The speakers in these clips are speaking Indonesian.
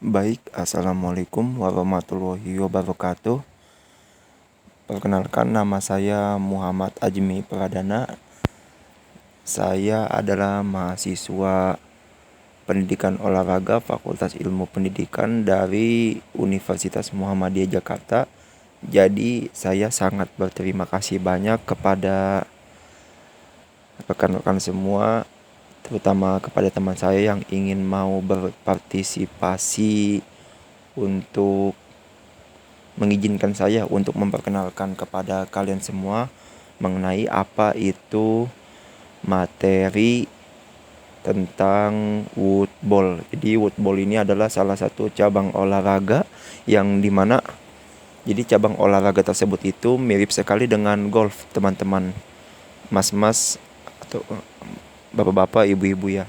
Baik, Assalamualaikum warahmatullahi wabarakatuh. Perkenalkan, nama saya Muhammad Ajmi Pradana. Saya adalah mahasiswa Pendidikan Olahraga Fakultas Ilmu Pendidikan dari Universitas Muhammadiyah Jakarta. Jadi, saya sangat berterima kasih banyak kepada rekan-rekan semua, terutama kepada teman saya yang ingin mau berpartisipasi untuk mengizinkan saya untuk memperkenalkan kepada kalian semua mengenai apa itu materi tentang woodball. Jadi woodball ini adalah salah satu cabang olahraga yang dimana jadi cabang olahraga tersebut itu mirip sekali dengan golf, teman-teman, mas-mas atau bapak-bapak, ibu-ibu ya.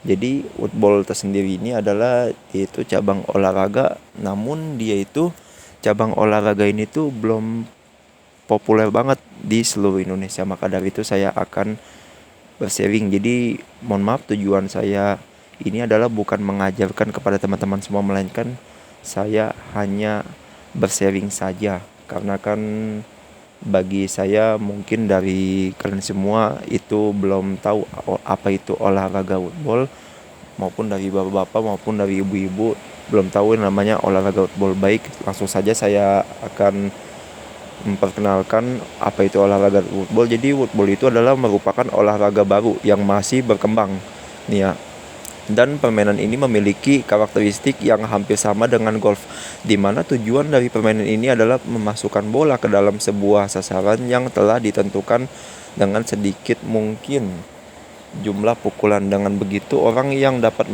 Jadi woodball tersendiri ini adalah yaitu cabang olahraga, namun dia itu cabang olahraga ini tuh belum populer banget di seluruh Indonesia. Maka dari itu saya akan bersharing. Jadi mohon maaf, tujuan saya ini adalah bukan mengajarkan kepada teman-teman semua, melainkan saya hanya bersharing saja. Karena kan bagi saya mungkin dari kalian semua itu belum tahu apa itu olahraga football, maupun dari bapak-bapak maupun dari ibu-ibu belum tahu namanya olahraga football. Baik, langsung saja saya akan memperkenalkan apa itu olahraga football. Jadi football itu adalah merupakan olahraga baru yang masih berkembang nih ya. Dan permainan ini memiliki karakteristik yang hampir sama dengan golf, di mana tujuan dari permainan ini adalah memasukkan bola ke dalam sebuah sasaran yang telah ditentukan dengan sedikit mungkin jumlah pukulan. Dengan begitu, orang yang dapat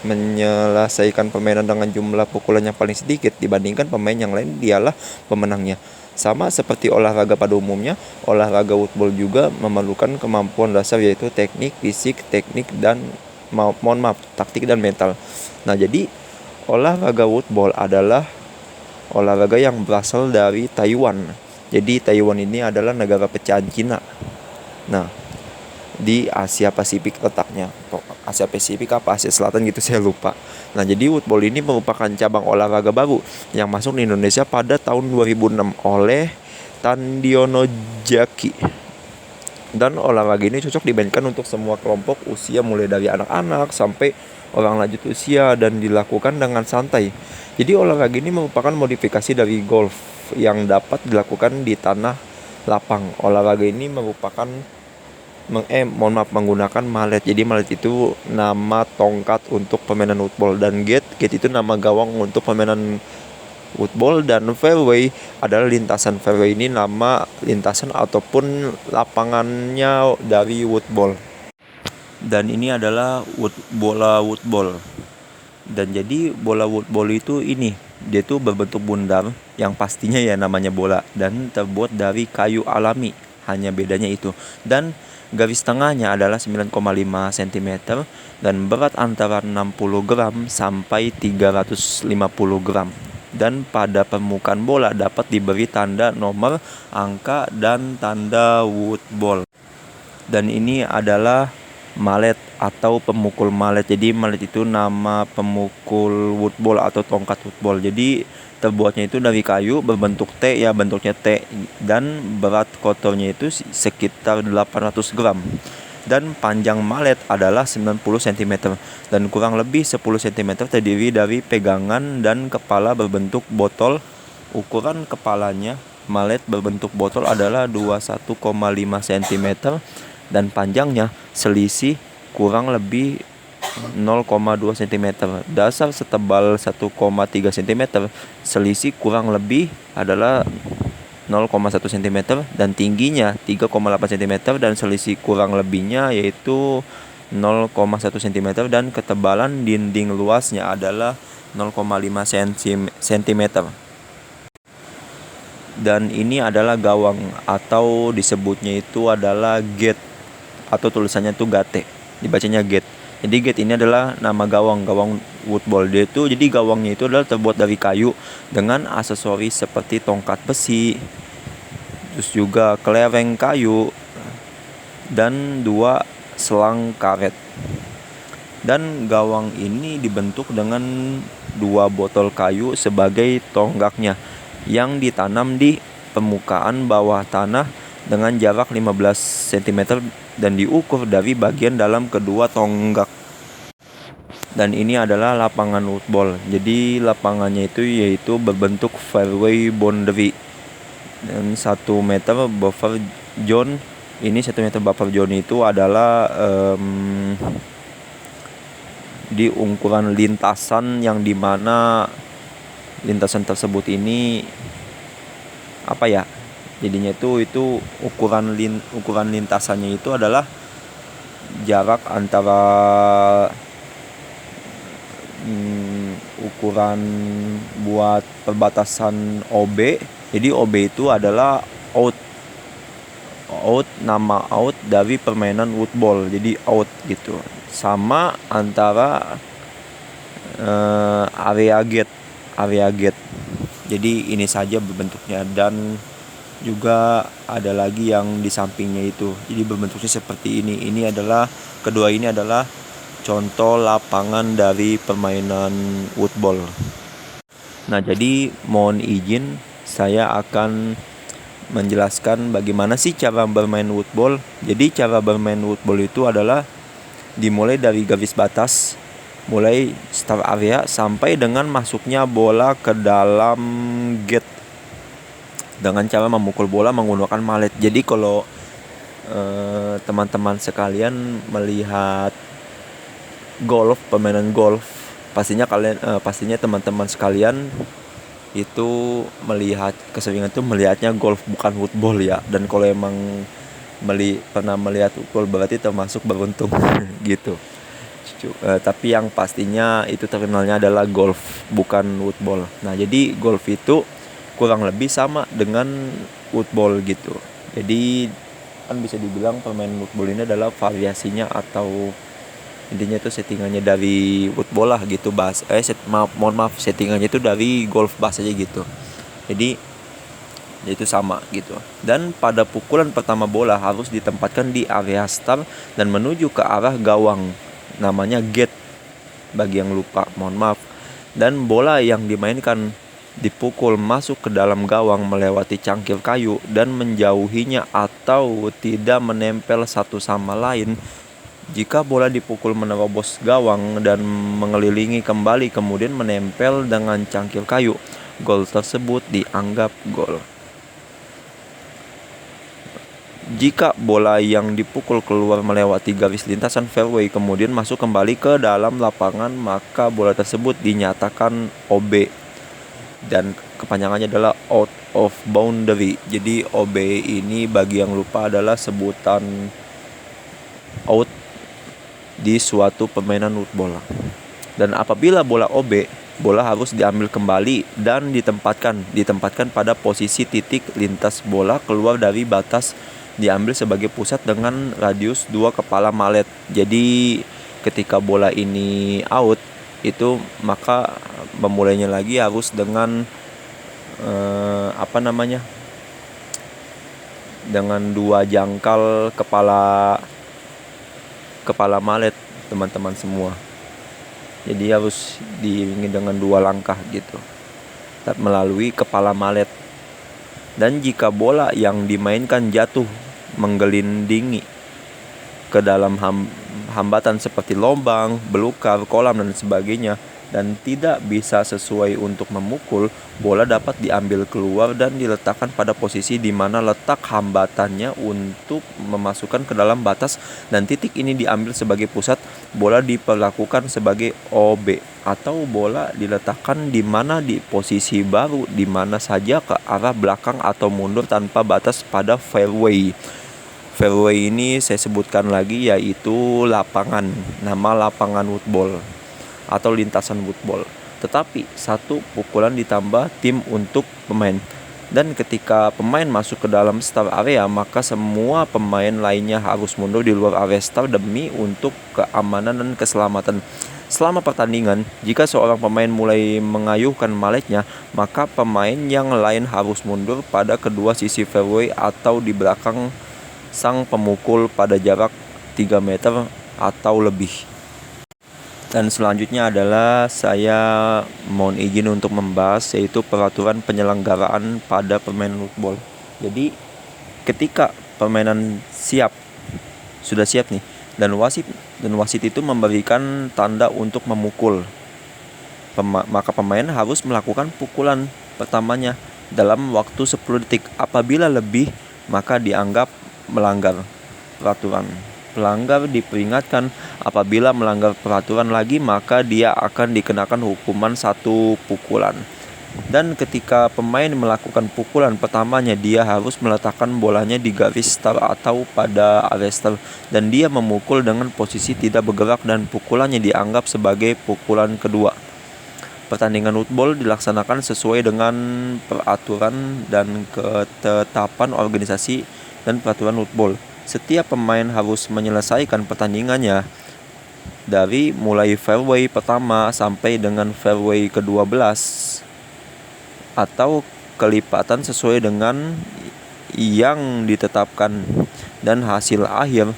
menyelesaikan permainan dengan jumlah pukulan yang paling sedikit dibandingkan pemain yang lain dialah pemenangnya. Sama seperti olahraga pada umumnya, olahraga football juga memerlukan kemampuan dasar, yaitu teknik, fisik, teknik, dan taktik dan mental. Nah, jadi olahraga football adalah olahraga yang berasal dari Taiwan. Jadi Taiwan ini adalah negara pecahan Cina. Nah, di Asia Pasifik letaknya. Asia Pasifik apa Asia Selatan gitu, saya lupa. Nah, jadi football ini merupakan cabang olahraga baru yang masuk di Indonesia pada tahun 2006 oleh Tandiono Jaki. Dan olahraga ini cocok dimainkan untuk semua kelompok usia, mulai dari anak-anak sampai orang lanjut usia, dan dilakukan dengan santai. Jadi olahraga ini merupakan modifikasi dari golf yang dapat dilakukan di tanah lapang. Olahraga ini merupakan menggunakan mallet. Jadi mallet itu nama tongkat untuk permainan football, dan gate itu nama gawang untuk permainan football, dan fairway adalah lintasan. Fairway ini nama lintasan ataupun lapangannya dari football. Dan ini adalah bola football. Dan jadi bola football itu dia tuh berbentuk bundar yang pastinya ya namanya bola, dan terbuat dari kayu alami. Hanya bedanya itu. Dan garis tengahnya adalah 9,5 cm dan berat antara 60 gram sampai 350 gram. Dan pada permukaan bola dapat diberi tanda nomor, angka, dan tanda woodball. Dan ini adalah mallet atau pemukul mallet. Jadi mallet itu nama pemukul woodball atau tongkat woodball. Jadi terbuatnya itu dari kayu berbentuk T ya, bentuknya T, dan berat kotornya itu sekitar 800 gram. Dan panjang mallet adalah 90 cm dan kurang lebih 10 cm terdiri dari pegangan dan kepala berbentuk botol. Ukuran kepalanya mallet berbentuk botol adalah 21,5 cm dan panjangnya selisih kurang lebih 0,2 cm. Dasar setebal 1,3 cm, selisih kurang lebih adalah 0,1 cm, dan tingginya 3,8 cm dan selisih kurang lebihnya yaitu 0,1 cm, dan ketebalan dinding luasnya adalah 0,5 cm. Dan ini adalah gawang atau disebutnya itu adalah gate, atau tulisannya itu gate, dibacanya gate. Jadi gate ini adalah nama gawang football. Dia itu jadi gawangnya itu adalah terbuat dari kayu dengan aksesoris seperti tongkat besi, terus juga kelereng kayu, dan 2 selang karet. Dan gawang ini dibentuk dengan 2 botol kayu sebagai tonggaknya yang ditanam di permukaan bawah tanah dengan jarak 15 cm dan diukur dari bagian dalam kedua tonggak. Dan ini adalah lapangan woodball. Jadi lapangannya itu yaitu berbentuk fairway boundary dan 1 meter buffer zone. Ini 1 meter buffer zone itu adalah di ukuran lintasan yang dimana lintasan tersebut ini jadinya itu ukuran lintasannya itu adalah jarak antara ukuran buat perbatasan OB. Jadi OB itu adalah out, nama out dari permainan woodball, jadi out gitu, sama antara area gate. Jadi ini saja berbentuknya, dan juga ada lagi yang di sampingnya itu. Jadi berbentuknya seperti ini. Kedua ini adalah contoh lapangan dari permainan woodball. Nah, jadi mohon izin saya akan menjelaskan bagaimana sih cara bermain woodball. Jadi cara bermain woodball itu adalah dimulai dari garis batas, mulai start area sampai dengan masuknya bola ke dalam gate dengan cara memukul bola menggunakan mallet. Jadi kalau teman-teman sekalian melihat permainan golf, pastinya teman-teman sekalian itu keseringan itu melihatnya golf, bukan woodball ya. Dan kalau emang pernah melihat woodball berarti termasuk beruntung gitu. Tapi yang pastinya itu terkenalnya adalah golf, bukan woodball. Nah, jadi golf itu kurang lebih sama dengan woodball gitu. Jadi kan bisa dibilang permainan woodball ini adalah variasinya atau intinya itu settingannya dari woodball lah gitu, settingannya itu dari golf bahasanya gitu. Jadi itu sama gitu. Dan pada pukulan pertama bola harus ditempatkan di area start dan menuju ke arah gawang, namanya gate bagi yang lupa, mohon maaf. Dan bola yang dimainkan dipukul masuk ke dalam gawang melewati cangkir kayu dan menjauhinya atau tidak menempel satu sama lain. Jika bola dipukul menerobos gawang dan mengelilingi kembali kemudian menempel dengan cangkir kayu, gol tersebut dianggap gol. Jika bola yang dipukul keluar melewati garis lintasan fairway kemudian masuk kembali ke dalam lapangan, maka bola tersebut dinyatakan OB. Dan kepanjangannya adalah out of boundary. Jadi OB ini bagi yang lupa adalah sebutan out di suatu permainan woodball. Dan apabila bola OB, bola harus diambil kembali dan ditempatkan pada posisi titik lintas bola keluar dari batas, diambil sebagai pusat dengan radius 2 kepala mallet. Jadi ketika bola ini out itu, maka memulainya lagi harus dengan dengan 2 jangkal kepala mallet, teman-teman semua. Jadi harus diiringi dengan 2 langkah gitu, melalui kepala mallet. Dan jika bola yang dimainkan jatuh menggelindingi ke dalam hambatan seperti lubang, belukar, kolam dan sebagainya, dan tidak bisa sesuai untuk memukul, bola dapat diambil keluar dan diletakkan pada posisi di mana letak hambatannya untuk memasukkan ke dalam batas, dan titik ini diambil sebagai pusat. Bola diperlakukan sebagai OB, atau bola diletakkan di mana di posisi baru di mana saja ke arah belakang atau mundur tanpa batas pada fairway. Fairway ini saya sebutkan lagi, yaitu nama lapangan woodball atau lintasan woodball. Tetapi 1 pukulan ditambah tim untuk pemain. Dan ketika pemain masuk ke dalam start area, maka semua pemain lainnya harus mundur di luar area start demi untuk keamanan dan keselamatan. Selama pertandingan, jika seorang pemain mulai mengayuhkan malletnya, maka pemain yang lain harus mundur pada kedua sisi fairway atau di belakang sang pemukul pada jarak 3 meter atau lebih. Dan selanjutnya adalah saya mohon izin untuk membahas yaitu peraturan penyelenggaraan pada permainan football. Jadi ketika permainan sudah siap nih, dan wasit itu memberikan tanda untuk memukul, maka pemain harus melakukan pukulan pertamanya dalam waktu 10 detik. Apabila lebih, maka dianggap melanggar peraturan. Pelanggar diperingatkan. Apabila melanggar peraturan lagi, maka dia akan dikenakan hukuman 1 pukulan. Dan ketika pemain melakukan pukulan pertamanya, dia harus meletakkan bolanya di garis start atau pada arrestor, dan dia memukul dengan posisi tidak bergerak, dan pukulannya dianggap sebagai pukulan kedua. Pertandingan football dilaksanakan sesuai dengan peraturan dan ketetapan organisasi dan peraturan football. Setiap pemain harus menyelesaikan pertandingannya dari mulai fairway pertama sampai dengan fairway ke-12 atau kelipatan sesuai dengan yang ditetapkan, dan hasil akhir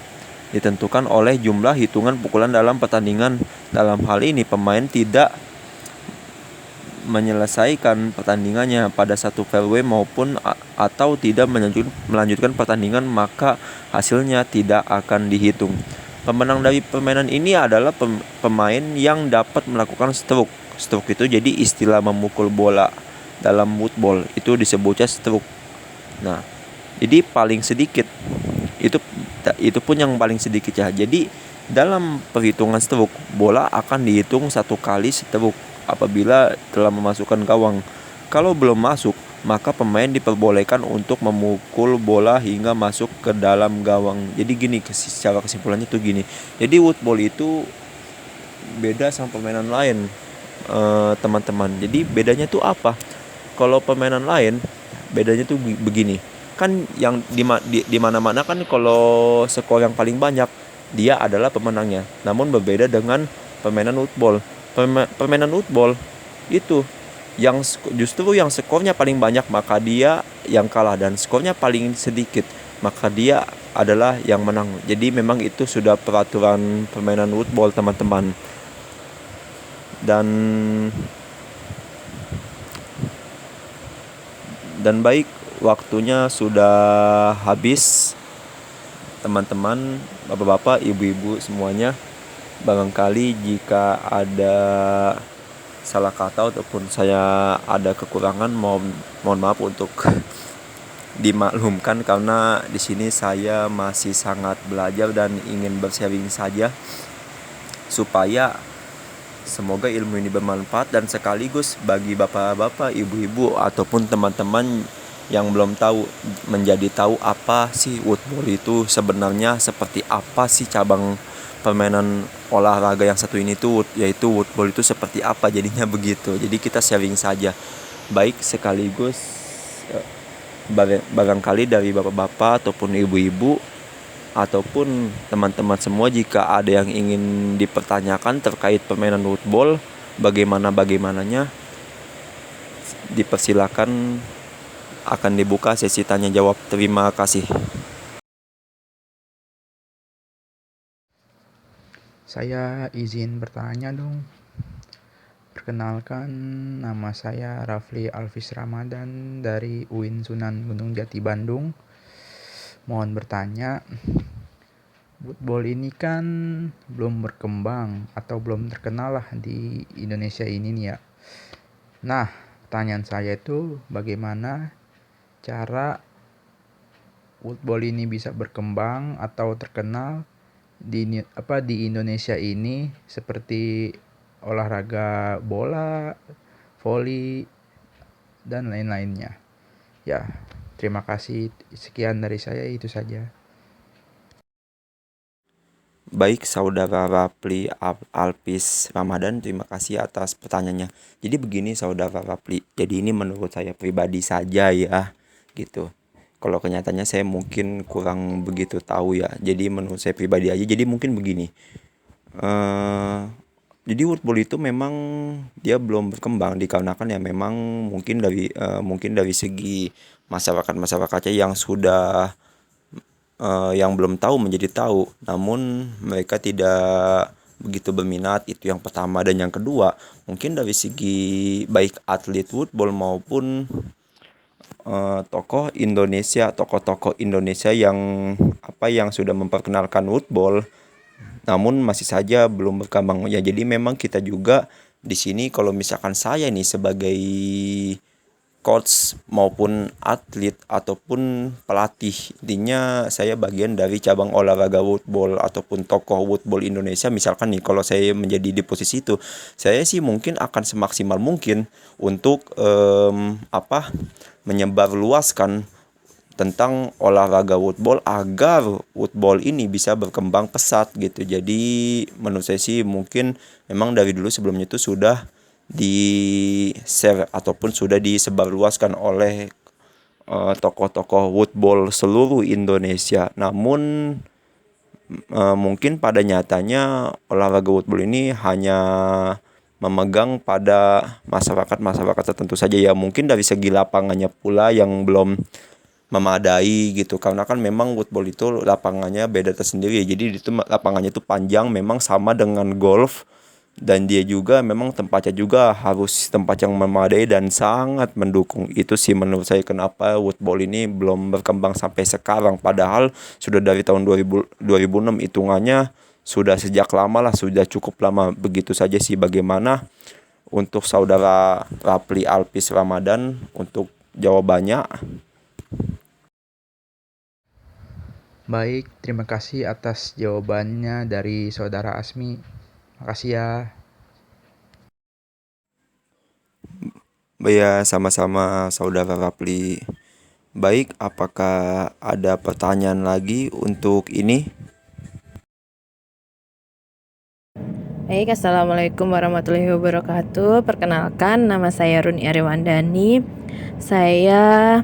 ditentukan oleh jumlah hitungan pukulan dalam pertandingan. Dalam hal ini pemain tidak menyelesaikan pertandingannya pada satu fairway maupun atau tidak melanjutkan pertandingan, maka hasilnya tidak akan dihitung. Pemenang dari permainan ini adalah pemain yang dapat melakukan stroke. Stroke itu jadi istilah memukul bola dalam football, itu disebutnya stroke. Nah, jadi paling sedikit itu pun yang paling sedikit ya. Jadi dalam perhitungan stroke, bola akan dihitung 1 kali stroke apabila telah memasukkan gawang. Kalau belum masuk, maka pemain diperbolehkan untuk memukul bola hingga masuk ke dalam gawang. Jadi gini, secara kesimpulannya tuh gini. Jadi football itu beda sama permainan lain, teman-teman. Jadi bedanya tuh apa? Kalau permainan lain, bedanya tuh begini. Kan yang di mana-mana kan kalau skor yang paling banyak, dia adalah pemenangnya. Namun berbeda dengan permainan football. Permainan football itu justru yang skornya paling banyak, maka dia yang kalah, dan skornya paling sedikit, maka dia adalah yang menang. Jadi memang itu sudah peraturan permainan football, teman-teman. Dan baik, waktunya sudah habis, teman-teman, bapak-bapak, ibu-ibu semuanya. Barangkali jika ada salah kata ataupun saya ada kekurangan, mohon maaf untuk dimaklumkan, karena di sini saya masih sangat belajar dan ingin bersharing saja, supaya semoga ilmu ini bermanfaat dan sekaligus bagi bapak-bapak, ibu-ibu ataupun teman-teman yang belum tahu menjadi tahu apa sih football itu sebenarnya, seperti apa sih cabang permainan olahraga yang satu ini tuh, yaitu football itu seperti apa jadinya begitu. Jadi kita sharing saja. Baik, sekaligus barangkali dari bapak-bapak ataupun ibu-ibu ataupun teman-teman semua, jika ada yang ingin dipertanyakan terkait permainan football, bagaimananya, dipersilakan, akan dibuka sesi tanya jawab. Terima kasih. Saya izin bertanya dong. Perkenalkan, nama saya Rafli Alvis Ramadan dari UIN Sunan Gunung Jati Bandung. Mohon bertanya, football ini kan belum berkembang atau belum terkenal lah di Indonesia ini nih ya. Nah, pertanyaan saya itu bagaimana cara football ini bisa berkembang atau terkenal di Indonesia ini, seperti olahraga bola, voli, dan lain-lainnya. Ya, terima kasih. Sekian dari saya, itu saja. Baik, saudara Rafli Alvis Ramadan, terima kasih atas pertanyaannya. Jadi begini, saudara Rafli, jadi ini menurut saya pribadi saja ya, gitu. Kalau kenyataannya saya mungkin kurang begitu tahu ya. Jadi menurut saya pribadi aja. Jadi mungkin begini. Jadi football itu memang dia belum berkembang dikarenakan ya memang mungkin dari segi masyarakatnya yang sudah yang belum tahu menjadi tahu, namun mereka tidak begitu berminat, itu yang pertama. Dan yang kedua, mungkin dari segi baik atlet woodball maupun tokoh-tokoh Indonesia yang sudah memperkenalkan woodball, namun masih saja belum berkembang ya. Jadi memang kita juga di sini, kalau misalkan saya nih sebagai coach maupun atlet ataupun pelatih, intinya saya bagian dari cabang olahraga woodball ataupun tokoh woodball Indonesia. Misalkan nih kalau saya menjadi di posisi itu, saya sih mungkin akan semaksimal mungkin untuk menyebarluaskan tentang olahraga woodball agar woodball ini bisa berkembang pesat gitu. Jadi menurut saya sih mungkin memang dari dulu sebelumnya itu sudah di share ataupun sudah disebarluaskan oleh tokoh-tokoh woodball seluruh Indonesia. Namun mungkin pada nyatanya olahraga woodball ini hanya memegang pada masyarakat tertentu saja ya. Mungkin dari segi lapangannya pula yang belum memadai gitu, karena kan memang woodball itu lapangannya beda tersendiri. Jadi itu lapangannya itu panjang, memang sama dengan golf, dan dia juga memang tempatnya juga harus tempat yang memadai dan sangat mendukung. Itu sih menurut saya kenapa woodball ini belum berkembang sampai sekarang, padahal sudah dari tahun 2006 hitungannya, sudah sejak lama lah, sudah cukup lama. Begitu saja sih. Bagaimana untuk saudara Rapli Alvis Ramadan untuk jawabannya? Baik, terima kasih atas jawabannya dari Saudara Asmi. Makasih ya. Ya, sama-sama saudara Rapli. Baik, apakah ada pertanyaan lagi untuk ini? Baik, Assalamualaikum warahmatullahi wabarakatuh. Perkenalkan, nama saya Runi Ariwandani. Saya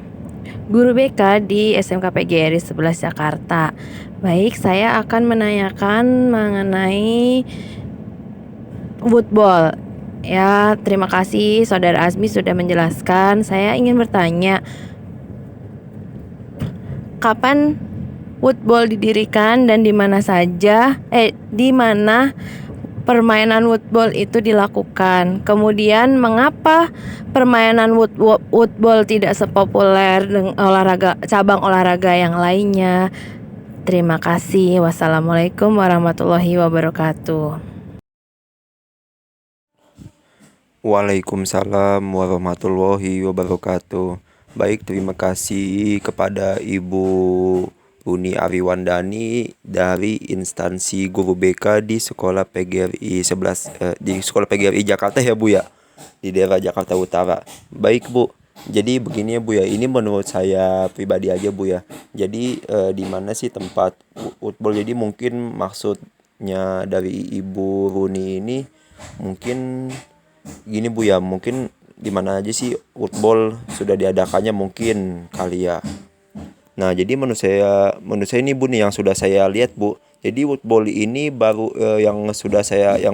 guru BK di SMK PGRI 11 Jakarta. Baik, saya akan menanyakan mengenai woodball. Ya, terima kasih Saudara Azmi sudah menjelaskan. Saya ingin bertanya, kapan woodball didirikan dan di mana saja? Di mana permainan woodball itu dilakukan? Kemudian mengapa permainan woodball tidak sepopuler dengan cabang olahraga yang lainnya? Terima kasih. Wassalamualaikum warahmatullahi wabarakatuh. Waalaikumsalam warahmatullahi wabarakatuh. Baik, terima kasih kepada Ibu Uni Ariwandani dari instansi guru BK di Sekolah PGRI 11 di Sekolah PGRI Jakarta ya Bu ya, di daerah Jakarta Utara. Baik Bu, jadi begini ya Bu ya, ini menurut saya pribadi aja Bu ya. Jadi di mana sih tempat woodball? Jadi mungkin maksudnya dari Ibu Runi ini mungkin gini Bu ya, mungkin di mana aja sih woodball sudah diadakannya mungkin kali ya. Nah, jadi menurut saya ini Bu nih yang sudah saya lihat Bu. Jadi woodball ini baru yang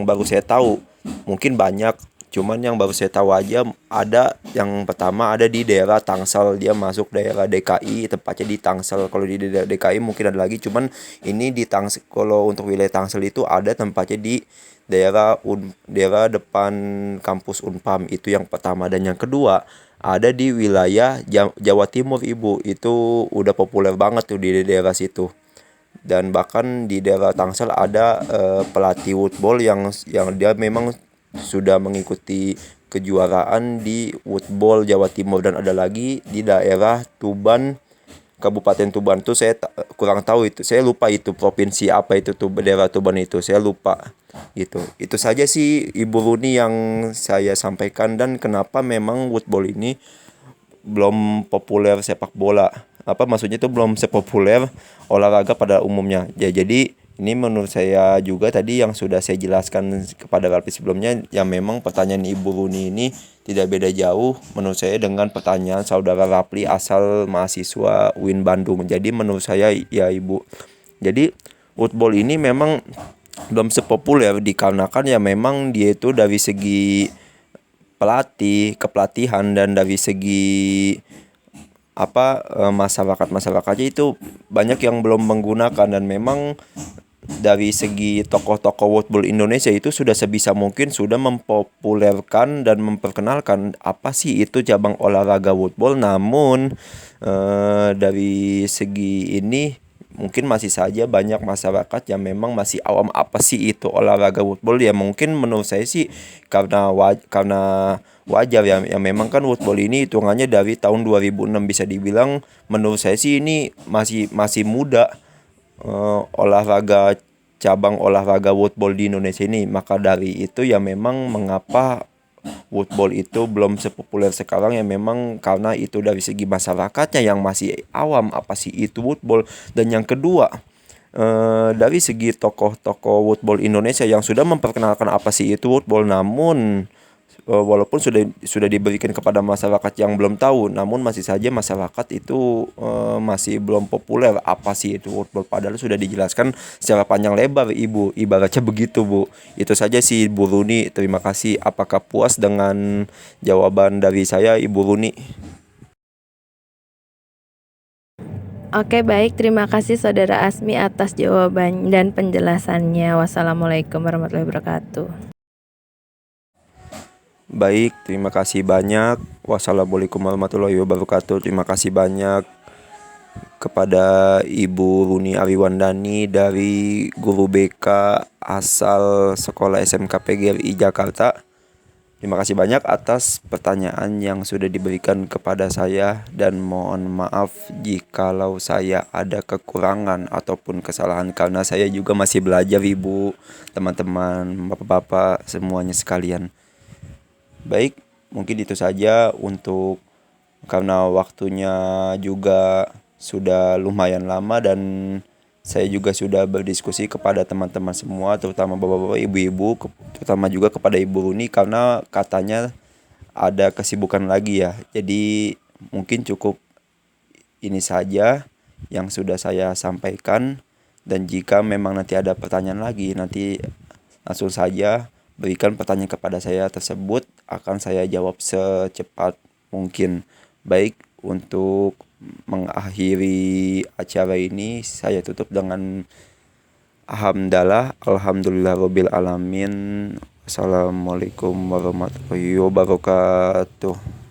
baru saya tahu. Mungkin banyak, cuman yang baru saya tahu aja ada yang pertama ada di daerah Tangsel, dia masuk daerah DKI, tempatnya di Tangsel. Kalau di daerah DKI mungkin ada lagi, cuman ini di Tangsel. Kalau untuk wilayah Tangsel itu ada tempatnya di daerah depan kampus Unpam, itu yang pertama. Dan yang kedua ada di wilayah Jawa Timur Ibu, itu udah populer banget tuh di daerah situ. Dan bahkan di daerah Tangsel ada pelatih woodball yang dia memang sudah mengikuti kejuaraan di woodball Jawa Timur. Dan ada lagi di daerah Tuban, Kabupaten Tuban tuh saya kurang tahu itu. Saya lupa itu provinsi apa itu tuh, daerah Tuban itu. Saya lupa gitu. Itu saja sih Ibu Runi yang saya sampaikan. Dan kenapa memang woodball ini belum populer sepak bola. Maksudnya itu belum sepopuler olahraga pada umumnya. Ya, jadi ini menurut saya juga tadi yang sudah saya jelaskan kepada Ralfi sebelumnya, yang memang pertanyaan Ibu Runi ini tidak beda jauh menurut saya dengan pertanyaan saudara Rapli asal mahasiswa UIN Bandung. Jadi menurut saya ya Ibu, jadi woodball ini memang belum sepopuler dikarenakan ya memang dia itu dari segi kepelatihan dan dari segi masyarakatnya itu banyak yang belum menggunakan. Dan memang dari segi tokoh-tokoh woodball Indonesia itu sudah sebisa mungkin sudah mempopulerkan dan memperkenalkan apa sih itu cabang olahraga woodball. Namun dari segi ini mungkin masih saja banyak masyarakat yang memang masih awam apa sih itu olahraga woodball. Ya mungkin menurut saya sih karena wajar ya memang kan woodball ini hitungannya dari tahun 2006, bisa dibilang menurut saya sih ini masih masih muda, olahraga cabang olahraga woodball di Indonesia ini. Maka dari itu ya memang mengapa woodball itu belum sepopuler sekarang ya memang karena itu dari segi masyarakatnya yang masih awam apa sih itu woodball. Dan yang kedua, dari segi tokoh-tokoh woodball Indonesia yang sudah memperkenalkan apa sih itu woodball, namun walaupun sudah diberikan kepada masyarakat yang belum tahu, namun masih saja masyarakat itu masih belum populer apa sih itu woodball. Padahal sudah dijelaskan secara panjang lebar, Ibu. Ibaratnya begitu, Bu. Itu saja sih, Bu Runi. Terima kasih. Apakah puas dengan jawaban dari saya, Ibu Runi? Oke, baik. Terima kasih Saudara Asmi atas jawaban dan penjelasannya. Wassalamualaikum warahmatullahi wabarakatuh. Baik, terima kasih banyak. Wassalamualaikum warahmatullahi wabarakatuh. Terima kasih banyak kepada Ibu Runi Ariwandani dari guru BK asal Sekolah SMK PGRI Jakarta. Terima kasih banyak atas pertanyaan yang sudah diberikan kepada saya, dan mohon maaf jikalau saya ada kekurangan ataupun kesalahan karena saya juga masih belajar, Ibu, teman-teman, Bapak-bapak semuanya sekalian. Baik, mungkin itu saja untuk karena waktunya juga sudah lumayan lama dan saya juga sudah berdiskusi kepada teman-teman semua, terutama bapak-bapak, ibu-ibu, terutama juga kepada Ibu Runi karena katanya ada kesibukan lagi ya. Jadi mungkin cukup ini saja yang sudah saya sampaikan, dan jika memang nanti ada pertanyaan lagi, nanti langsung saja berikan pertanyaan kepada saya tersebut, akan saya jawab secepat mungkin. Baik, untuk mengakhiri acara ini saya tutup dengan alhamdulillah rabbil alamin. Assalamualaikum warahmatullahi wabarakatuh.